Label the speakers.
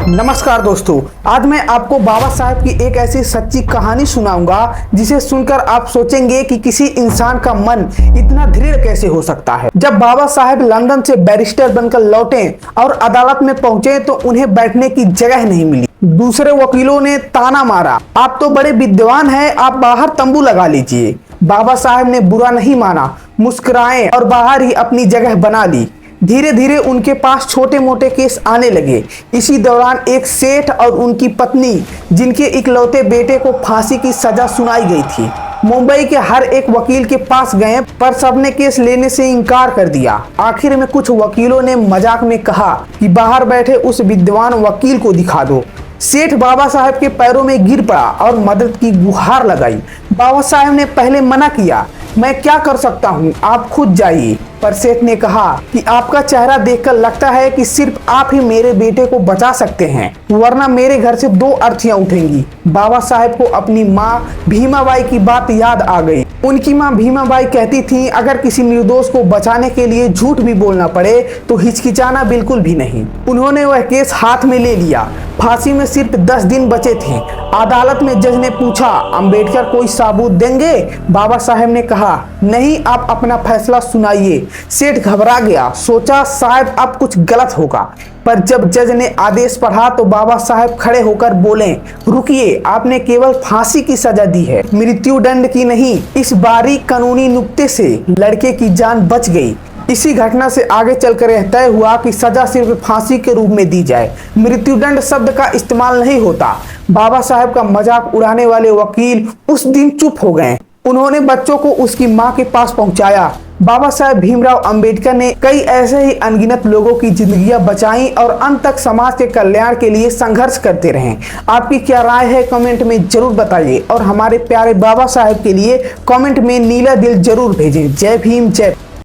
Speaker 1: नमस्कार दोस्तों, आज मैं आपको बाबा साहेब की एक ऐसी सच्ची कहानी सुनाऊंगा जिसे सुनकर आप सोचेंगे कि किसी इंसान का मन इतना दृढ़ कैसे हो सकता है। जब बाबा साहेब लंदन से बैरिस्टर बनकर लौटे और अदालत में पहुंचे तो उन्हें बैठने की जगह नहीं मिली। दूसरे वकीलों ने ताना मारा, आप तो बड़े विद्वान हैं, आप बाहर तंबू लगा लीजिए। बाबा साहेब ने बुरा नहीं माना, मुस्कुराए और बाहर ही अपनी जगह बना ली। धीरे धीरे उनके पास छोटे मोटे केस आने लगे। इसी दौरान एक सेठ और उनकी पत्नी, जिनके इकलौते बेटे को फांसी की सजा सुनाई गई थी, मुंबई के हर एक वकील के पास गए, पर सबने केस लेने से इनकार कर दिया। आखिर में कुछ वकीलों ने मजाक में कहा कि बाहर बैठे उस विद्वान वकील को दिखा दो। सेठ बाबा साहेब के पैरों में गिर पड़ा और मदद की गुहार लगाई। बाबा साहेब ने पहले मना किया, मैं क्या कर सकता हूँ, आप खुद जाइए। पर सेठ ने कहा कि आपका चेहरा देखकर लगता है कि सिर्फ आप ही मेरे बेटे को बचा सकते हैं, वरना मेरे घर से दो अर्थियां उठेंगी। बाबा साहेब को अपनी माँ भीमाबाई की बात याद आ गई। उनकी माँ भीमाबाई कहती थी, अगर किसी निर्दोष को बचाने के लिए झूठ भी बोलना पड़े तो हिचकिचाना बिल्कुल भी नहीं। उन्होंने वह केस हाथ में ले लिया। फांसी में सिर्फ 10 दिन बचे थे। अदालत में जज ने पूछा, अंबेडकर कोई सबूत देंगे? बाबा साहेब ने कहा, नहीं, आप अपना फैसला सुनाइए। सेठ घबरा गया, सोचा शायद अब कुछ गलत होगा। पर जब जज ने आदेश पढ़ा तो बाबा साहेब खड़े होकर बोले, रुकिए, आपने केवल फांसी की सजा दी है, मृत्यु दंड की नहीं। इस बारीक कानूनी नुक्ते से लड़के की जान बच गई। इसी घटना से आगे चलकर यह तय हुआ कि सजा सिर्फ फांसी के रूप में दी जाए, मृत्युदंड शब्द का इस्तेमाल नहीं होता। बाबा साहेब का मजाक उड़ाने वाले वकील उस दिन चुप हो गए। उन्होंने बच्चों को उसकी मां के पास पहुंचाया। बाबा साहेब भीमराव अंबेडकर ने कई ऐसे ही अनगिनत लोगों की जिंदगियां बचाई और अंत तक समाज के कल्याण के लिए संघर्ष करते रहे। आपकी क्या राय है, कमेंट में जरूर बताइए और हमारे प्यारे बाबा साहेब के लिए कमेंट में नीला दिल जरूर भेजें। जय भीम, जय।